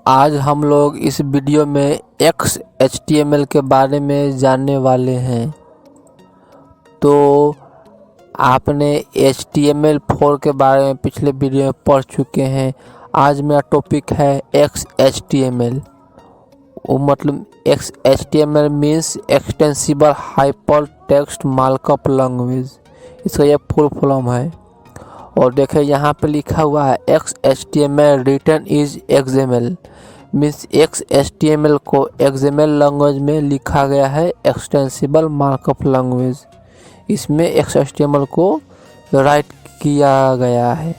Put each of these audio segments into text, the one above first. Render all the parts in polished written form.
आज हम लोग इस वीडियो में XHTML के बारे में जानने वाले हैं। तो आपने HTML4 के बारे में पिछले वीडियो में पढ़ चुके हैं। आज मेरा टॉपिक है XHTML। वो मतलब XHTML means extensible hyper text markup language, इसका ये फुल फॉर्म है। और देखें यहाँ पे लिखा हुआ है XHTML return is XML means XHTML को XML लैंग्वेज में लिखा गया है, एक्सटेंसिबल मार्कअप लैंग्वेज। इसमें XHTML को राइट किया गया है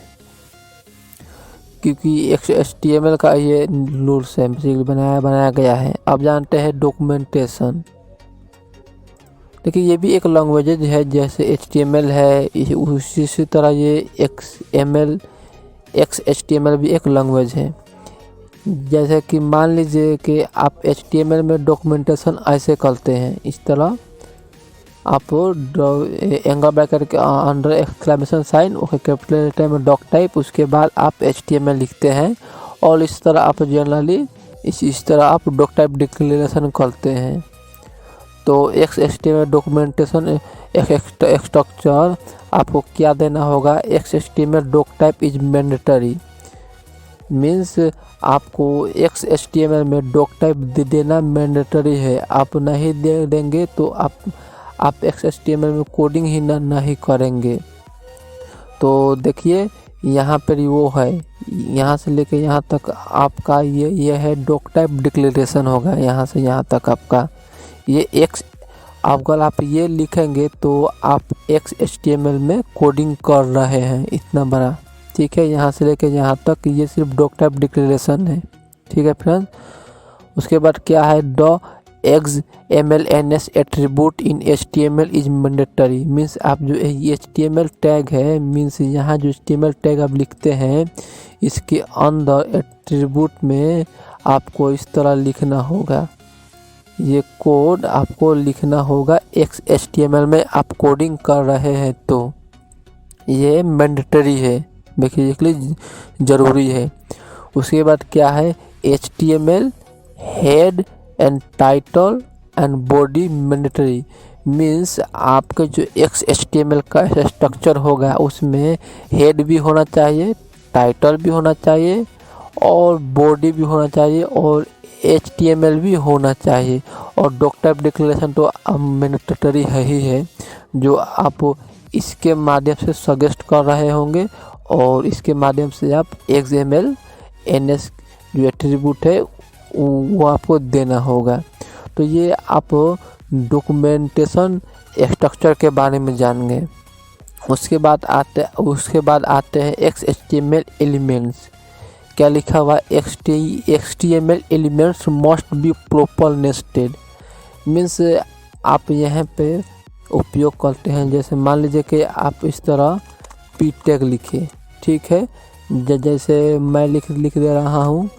क्योंकि XHTML का ये रूल्स है, बनाया गया है। अब जानते हैं डॉक्यूमेंटेशन। देखिए ये भी एक लैंग्वेज है, जैसे HTML है उसी तरह ये XHTML भी एक लैंग्वेज है। जैसे कि मान लीजिए कि आप HTML में डॉक्यूमेंटेशन ऐसे करते हैं, इस तरह आप एंगल ब्रैकेट के under exclamation sign okay capital letter में डॉक टाइप, उसके बाद आप HTML लिखते हैं और इस तरह आप जनरली इस तरह आप डॉक टाइप डिक्लेरेशन करते हैं। तो XHTML डॉक्यूमेंटेशन एक स्ट्रक्चर आपको क्या देना होगा, XHTML doctype is mandatory means आपको XHTML में डॉक टाइप देना मैंडेटरी है। आप नहीं देंगे तो आप XHTML में कोडिंग ही नहीं करेंगे। तो देखिए यहाँ पर वो है, यहाँ से लेके यहाँ तक आपका ये है डॉक टाइप डिक्लेरेशन होगा। यहाँ से यहाँ तक आपका ये अगर आप ये लिखेंगे तो आप XHTML में कोडिंग कर रहे हैं, इतना बड़ा। ठीक है, यहाँ से लेके यहाँ तक ये सिर्फ डॉक टाइप डिक्लेरेशन है। ठीक है फ्रेंड्स, उसके बाद क्या है, the XMLNS attribute in HTML is mandatory means आप जो HTML टैग है मीन्स यहाँ जो HTML टैग आप लिखते हैं इसके अंदर एट्रीब्यूट में आपको इस तरह लिखना होगा। ये कोड आपको लिखना होगा XHTML में आप कोडिंग कर रहे हैं तो ये मैंडेटरी है, बेसिकली ज़रूरी है। उसके बाद क्या है, HTML head and title and body mandatory means आपका जो XHTML का स्ट्रक्चर होगा उसमें हेड भी होना चाहिए, टाइटल भी होना चाहिए और बॉडी भी होना चाहिए और HTML भी होना चाहिए। और डॉक टाइप डिक्लेरेशन तो मैंडेटरी है ही है, जो आप इसके माध्यम से सजेस्ट कर रहे होंगे और इसके माध्यम से आप XMLNS जो एट्रीब्यूट है वो आपको देना होगा। तो ये आप डॉक्यूमेंटेशन स्ट्रक्चर के बारे में जान गए। उसके बाद आते हैं XHTML एलिमेंट्स। क्या लिखा हुआ, HTML elements must be proper nested means आप यहाँ पे उपयोग करते हैं। जैसे मान लीजिए कि आप इस तरह पी टैग लिखे, ठीक है, जैसे मैं लिख दे रहा हूँ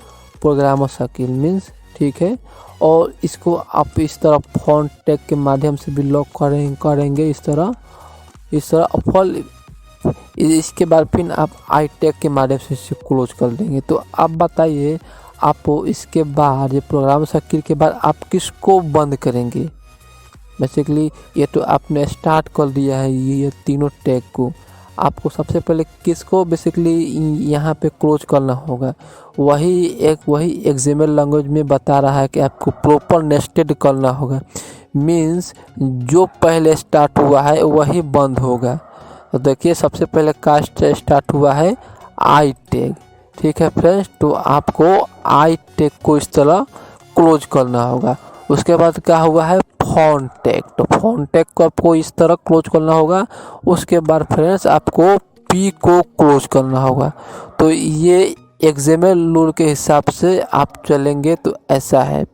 प्रोग्रामर शकील मीन्स, ठीक है, और इसको आप इस तरह फॉन्ट टैग के माध्यम से भी लॉक करेंगे इस तरह फॉल। इसके बाद फिर आप आई टैग के माध्यम से इसे क्लोज कर देंगे। तो आप बताइए, आप इसके बाद ये प्रोग्राम शकील के बाद आप किसको बंद करेंगे। बेसिकली ये तो आपने स्टार्ट कर दिया है ये तीनों टैग को, आपको सबसे पहले किसको बेसिकली यहाँ पे क्लोज करना होगा। वही XML लैंग्वेज में बता रहा है कि आपको प्रॉपर नेस्टेड करना होगा मीन्स जो पहले स्टार्ट हुआ है वही बंद होगा। तो देखिए सबसे पहले कास्ट स्टार्ट हुआ है आई टैग, ठीक है फ्रेंड्स, तो आपको आई टैग को इस तरह क्लोज करना होगा। उसके बाद क्या हुआ है फॉन्ट टैग, तो फॉन्ट टैग को आपको इस तरह क्लोज करना होगा। उसके बाद फ्रेंड्स आपको पी को क्लोज करना होगा। तो ये XML रूल के हिसाब से आप चलेंगे तो ऐसा है।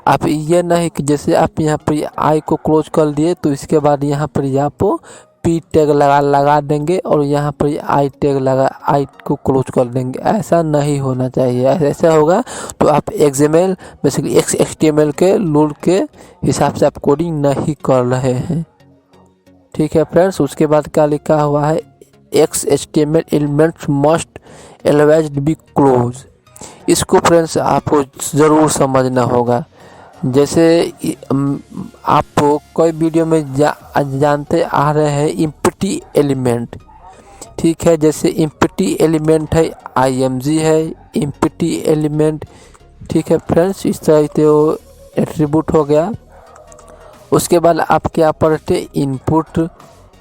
आप ये नहीं कि जैसे आप यहाँ पर आई को क्लोज कर दिए तो इसके बाद यहाँ पर आप पी टैग लगा देंगे और यहाँ पर आई टैग आई को क्लोज कर देंगे, ऐसा नहीं होना चाहिए। ऐसा होगा तो आप XML बेसिकली XHTML के रूल के हिसाब से आप कोडिंग नहीं कर रहे हैं। ठीक है फ्रेंड्स, उसके बाद क्या लिखा हुआ है, XHTML elements must always be close इसको फ्रेंड्स आपको ज़रूर समझना होगा। जैसे आप कोई वीडियो में जानते आ रहे हैं इम्पटी एलिमेंट, ठीक है। जैसे इम्पटी एलिमेंट है IMG है इम्पटी एलिमेंट, ठीक है फ्रेंड्स। इस तरह से वो एट्रीब्यूट हो गया। उसके बाद आप क्या पढ़ते इनपुट,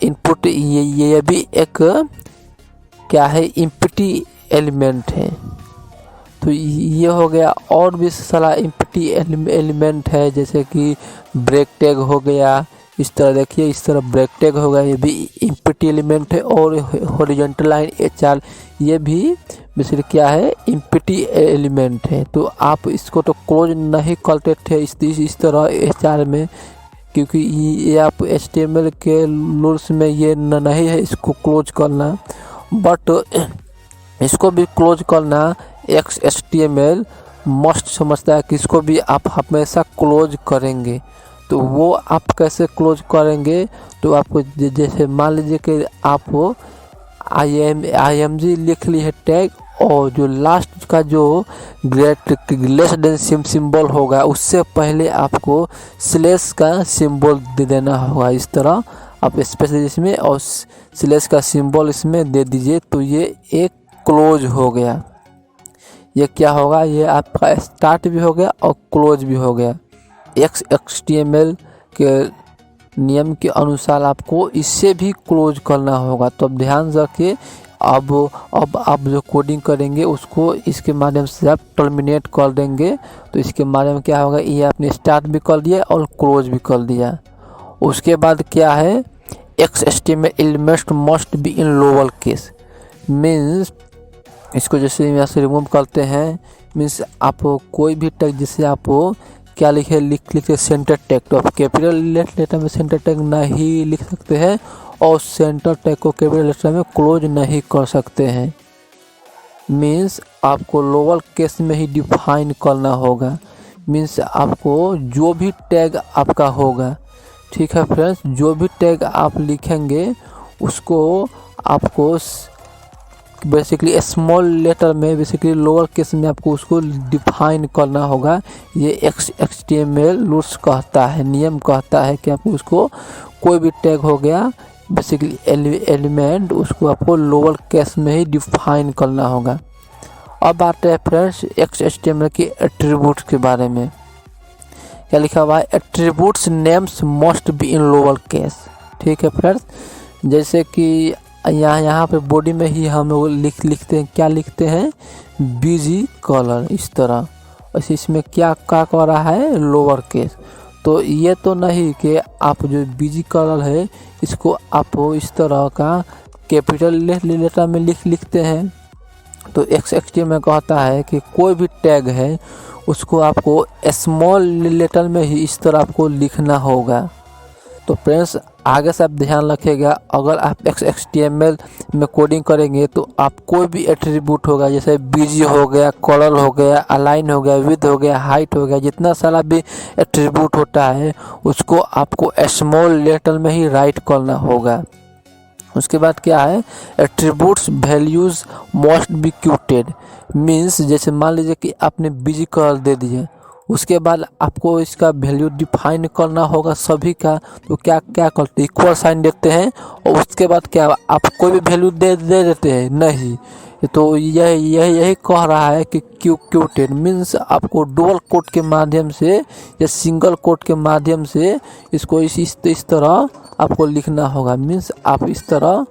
इनपुट ये भी एक क्या है इम्पटी एलिमेंट है। तो ये हो गया। और भी सारा इम्पटी एलिमेंट है, जैसे कि ब्रेक टैग हो गया। इस तरह देखिए, इस तरह ब्रेक टैग हो गया, ये भी इम्पटी एलिमेंट है। और हॉरिजॉन्टल लाइन HR ये भी बेसिकली क्या है इम्पटी एलिमेंट है। तो आप इसको तो क्लोज नहीं करते थे इस तरह HR में, क्योंकि ये आप HTML के रूल्स में ये नहीं है इसको क्लोज करना। बट इसको भी क्लोज करना XHTML मस्ट समझता है कि इसको भी आप हमेशा क्लोज करेंगे। तो वो आप कैसे क्लोज करेंगे, तो आपको जैसे मान लीजिए कि आप IMG लिख ली है टैग, और जो लास्ट का जो लेस देन सिंबल होगा उससे पहले आपको स्लैश का सिंबल दे देना होगा। इस तरह आप स्पेस इसमें और स्लैश का सिंबल इसमें दे दीजिए, तो ये एक क्लोज हो गया। ये क्या होगा, ये आपका स्टार्ट भी हो गया और क्लोज भी हो गया। XHTML के नियम के अनुसार आपको इससे भी क्लोज करना होगा। तो अब ध्यान रखिए, अब आप जो कोडिंग करेंगे उसको इसके माध्यम से आप टर्मिनेट कर देंगे। तो इसके माध्यम क्या होगा, ये आपने स्टार्ट भी कर दिया और क्लोज भी कर दिया। उसके बाद क्या है, XHTML elements must be in lower case. Means इसको जैसे यहाँ से रिमूव करते हैं, मीन्स आप कोई भी टैग जैसे आप क्या लिखे लिखते सेंटर टैग, तो आप कैपिटल लेटर में सेंटर टैग नहीं लिख सकते हैं और सेंटर टैग को कैपिटल लेटर में क्लोज नहीं कर सकते हैं। मीन्स आपको लोअर केस में ही डिफाइन करना होगा। मीन्स आपको जो भी टैग आपका होगा, ठीक है फ्रेंड्स, जो भी टैग आप लिखेंगे उसको आपको बेसिकली स्मॉल लेटर में बेसिकली लोअर केस में आपको उसको डिफाइन करना होगा। ये XHTML रूल्स कहता है, नियम कहता है कि आपको उसको कोई भी टैग हो गया बेसिकली एलिमेंट, उसको आपको लोअर केस में ही डिफाइन करना होगा। अब आते हैं फ्रेंड्स XHTML के एट्रीब्यूट्स के बारे में। क्या लिखा हुआ है, attributes names must be in lower case, ठीक है फ्रेंड्स। जैसे कि यहाँ पे बॉडी में ही हम लोग लिखते हैं, क्या लिखते हैं BG कलर, इस तरह। वैसे इसमें क्या कर रहा है लोअर केस। तो ये तो नहीं कि आप जो BG कलर है इसको आप इस तरह का कैपिटल लेटर में लिखते हैं। तो XHTML कहता है कि कोई भी टैग है उसको आपको स्मॉल लेटर में ही इस तरह आपको लिखना होगा। तो फ्रेंड्स आगे से आप ध्यान रखिएगा, अगर आप XHTML में कोडिंग करेंगे तो आप कोई भी एट्रीब्यूट होगा, जैसे BG हो गया, कलर हो गया, अलाइन हो गया, विड्थ हो गया, हाइट हो गया, जितना सारा भी एट्रीब्यूट होता है उसको आपको स्मॉल लेटर में ही राइट करना होगा। उसके बाद क्या है, attributes values must be quoted. Means जैसे मान लीजिए कि आपने BG कलर दे दिए, उसके बाद आपको इसका वैल्यू डिफाइन करना होगा सभी का। तो क्या करते हैं, इक्वल साइन देते हैं और उसके बाद क्या आप कोई भी वैल्यू दे देते हैं नहीं। तो यही कह रहा है कि क्यूटेड मीन्स आपको डुअल कोट के माध्यम से या सिंगल कोट के माध्यम से इसको इस तरह आपको लिखना होगा। मीन्स आप इस तरह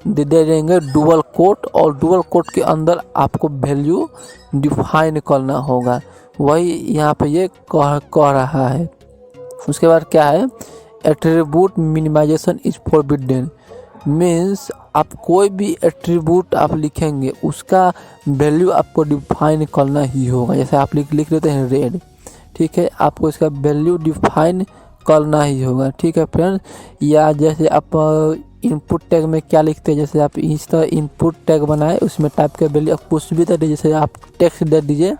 दे देंगे डुअल कोट, और डुअल कोट के अंदर आपको वैल्यू डिफाइन करना होगा। वही यहाँ पे ये कह रहा है। उसके बाद क्या है, attribute minimization is forbidden. Means आप कोई भी एट्रीब्यूट आप लिखेंगे उसका वैल्यू आपको डिफाइन करना ही होगा। जैसे आप लिख लेते हैं रेड, ठीक है, आपको इसका वैल्यू डिफाइन करना ही होगा, ठीक है फ्रेंड। या जैसे आप इनपुट टैग में क्या लिखते हैं, जैसे आप इस तरह इनपुट टैग बनाए उसमें टाइप का वैल्यू आप कुछ भी दे दीजिए, जैसे आप टेक्स्ट दे दीजिए,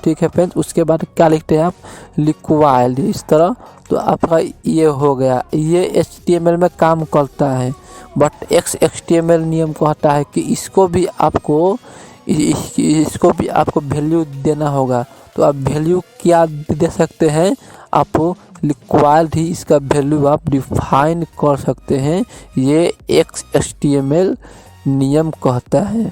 ठीक है फ्रेंड्स। उसके बाद क्या लिखते हैं आप लिक्वाइड, इस तरह। तो आपका ये हो गया, ये HTML में काम करता है। बट XHTML नियम कहता है कि इसको भी आपको इसको भी आपको वैल्यू देना होगा। तो आप वैल्यू क्या दे सकते हैं, आप रिक्वायर्ड ही इसका वैल्यू आप डिफाइन कर सकते हैं। ये XHTML नियम कहता है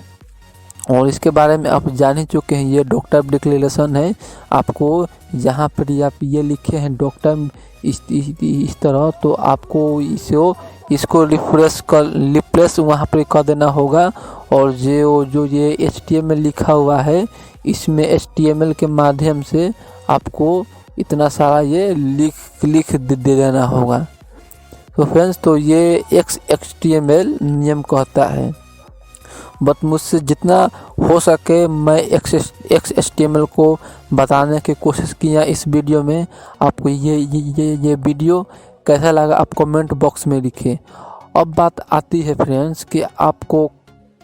और इसके बारे में आप जान ही चुके हैं। ये डॉक्टर डिक्लेरेशन है। आपको जहाँ पर आप ये लिखे हैं डॉक्टर इस तरह, तो आपको इसको रिप्लेस वहाँ पर कर देना होगा। और जो ये HTML लिखा हुआ है, इसमें HTML के माध्यम से आपको इतना सारा ये लिख दे देना होगा। तो फ्रेंड्स, तो ये XHTML नियम कहता है। बट मुझसे जितना हो सके मैं XHTML को बताने की कोशिश किया इस वीडियो में। आपको ये वीडियो कैसा लगा आप कमेंट बॉक्स में लिखें। अब बात आती है फ्रेंड्स कि आपको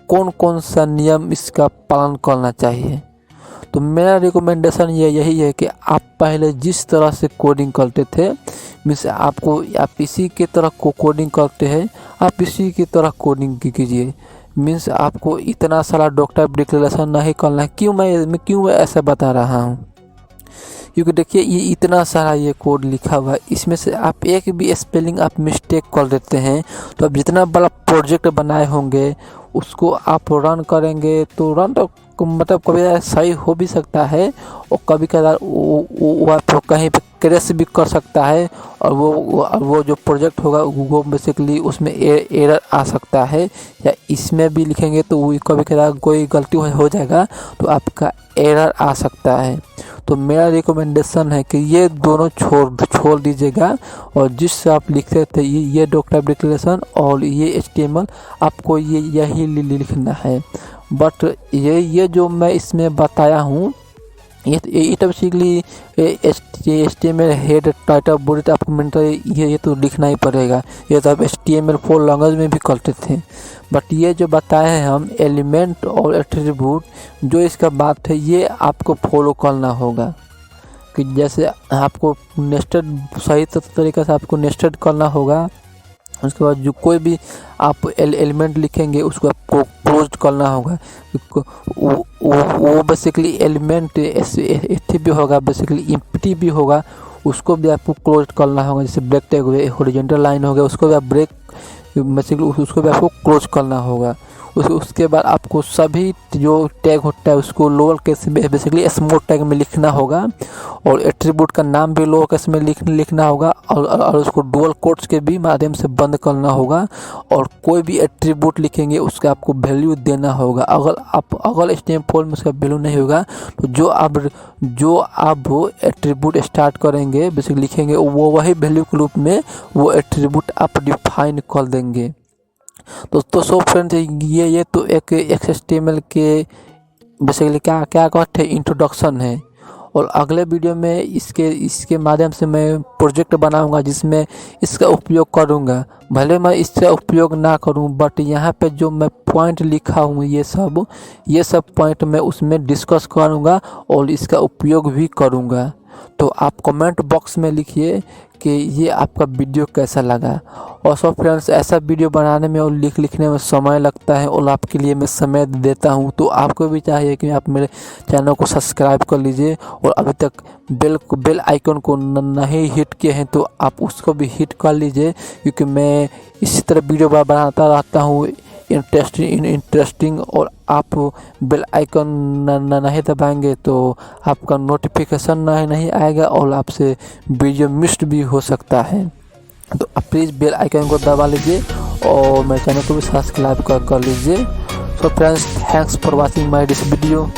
कौन कौन सा नियम इसका पालन करना चाहिए। तो मेरा रिकमेंडेशन यही है कि आप पहले जिस तरह से कोडिंग करते थे, मीन्स आप इसी की तरह कोडिंग करते हैं, आप इसी की तरह कोडिंग कीजिए। मीन्स आपको इतना सारा डॉक्टर डिक्लेरेशन नहीं करना है। क्यों मैं ऐसा बता रहा हूँ, क्योंकि देखिए ये इतना सारा ये कोड लिखा हुआ है, इसमें से आप एक भी स्पेलिंग आप मिस्टेक कर देते हैं तो आप जितना बड़ा प्रोजेक्ट बनाए होंगे उसको आप रन करेंगे तो रन तो मतलब कभी सही हो भी सकता है और कभी कभार वो आप कहीं पे क्रैश भी कर सकता है। और वो जो प्रोजेक्ट होगा वो बेसिकली उसमें एरर आ सकता है, या इसमें भी लिखेंगे तो वो कभी कभार कोई गलती हो जाएगा तो आपका एरर आ सकता है। तो मेरा रिकमेंडेशन है कि ये दोनों छोड़ दीजिएगा और जिससे आप लिखते थे ये डॉक्टर डिक्लेरेशन और ये HTML आपको यही लिखना है। बट ये जो मैं इसमें बताया हूँ ये basically HTML head title body आपको मिलता है, ये तो लिखना ही पड़ेगा। ये तो आप HTML4 लैंग्वेज में भी करते थे। बट ये जो बताए हैं हम एलिमेंट और एट्रीब्यूट, जो इसका बात है ये आपको फॉलो करना होगा। कि जैसे आपको नेस्टेड सही तरीके से आपको नेस्टेड करना होगा। उसके बाद जो कोई भी आप एलिमेंट लिखेंगे उसको आपको क्लोज करना होगा। वो बेसिकली एलिमेंट ऐसे भी होगा, बेसिकली एम्प्टी भी होगा, उसको भी आपको क्लोज करना होगा। जैसे ब्रेक टैग हुए, हॉरिजॉन्टल लाइन हो गया, उसको भी आप ब्रेक बेसिकली उसको भी आपको क्लोज करना होगा। उसके बाद आपको सभी जो टैग होता है उसको लोअर केस में बेसिकली स्मॉल टैग में लिखना होगा और एट्रीब्यूट का नाम भी लोअर केस में लिखना होगा और उसको डुअल कोट्स के भी माध्यम से बंद करना होगा। और कोई भी एट्रीब्यूट लिखेंगे उसका आपको वैल्यू देना होगा। अगर HTML4 में उसका वैल्यू नहीं होगा तो जो आप एट्रीब्यूट स्टार्ट करेंगे बेसिकली लिखेंगे वो वही वैल्यू के रूप में वो एट्रीब्यूट आप डिफाइन कर देंगे। तो सो फ्रेंड्स, ये तो एक XHTML के बेसिकली क्या कहते हैं इंट्रोडक्शन है। और अगले वीडियो में इसके माध्यम से मैं प्रोजेक्ट बनाऊंगा जिसमें इसका उपयोग करूंगा। भले मैं इसका उपयोग ना करूं बट यहाँ पे जो मैं पॉइंट लिखा हूँ ये सब पॉइंट मैं उसमें डिस्कस करूंगा और इसका उपयोग भी करूंगा। तो आप कमेंट बॉक्स में लिखिए कि ये आपका वीडियो कैसा लगा। और सब फ्रेंड्स, ऐसा वीडियो बनाने में और लिखने में समय लगता है और आपके लिए मैं समय देता हूँ। तो आपको भी चाहिए कि आप मेरे चैनल को सब्सक्राइब कर लीजिए और अभी तक बेल आइकन को नहीं हिट किए हैं तो आप उसको भी हिट कर लीजिए, क्योंकि मैं इसी तरह वीडियो बनाता रहता हूँ इंटरेस्टिंग। और आप बेल आइकन नहीं दबाएंगे तो आपका नोटिफिकेशन नहीं आएगा और आपसे वीडियो मिस भी हो सकता है। तो आप प्लीज़ बेल आइकन को दबा लीजिए और मेरे चैनल को भी सब्सक्राइब कर लीजिए। So friends, thanks for watching my this video.